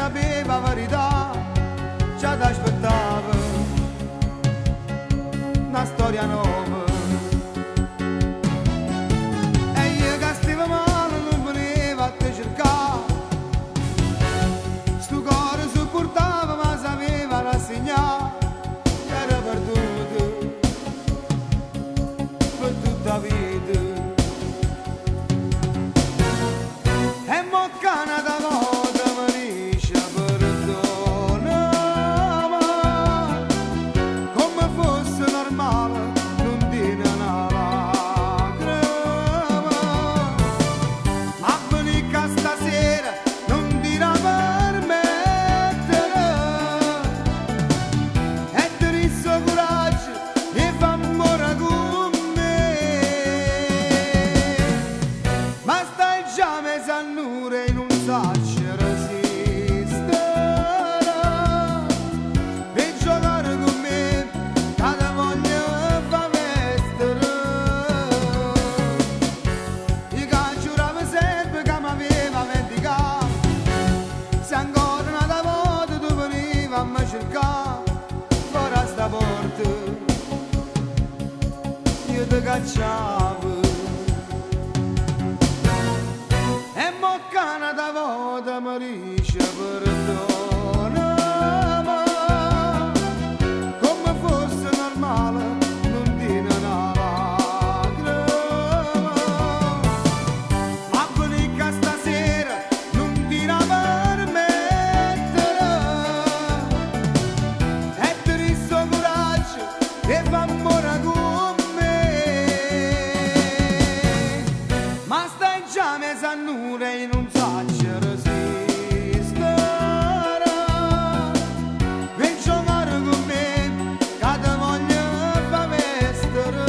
sapeva verità, già t'aspettava una storia nuova. E io che stavo male non veniva a te cercare, sto cuore sopportava ma sapeva rassegnare, era perduto per tutta la vita. E mo' Canada volta mi dice perdonami, come fosse normale non dire una lacrima, ma venica stasera non dirà permettere, e ti riso coraggio e fa amore con me, ma stai già messa a nure in un saccio resistere, per giocare con me cada voglia fa vestere. Io che giuravo sempre che mi aveva vendicato, se ancora una volta tu venivi a me cercare fuori a sta porta, io ti cacciavo. E mo' Canada volta mi dice perdonami, come fosse normale non dire una lacrima, ma venica stasera non dirà permettere, e ti riso coraggio e fa amore con me, ma stai già messa a nure in un saccio resistere, per giocare con me cada voglia fa vestere.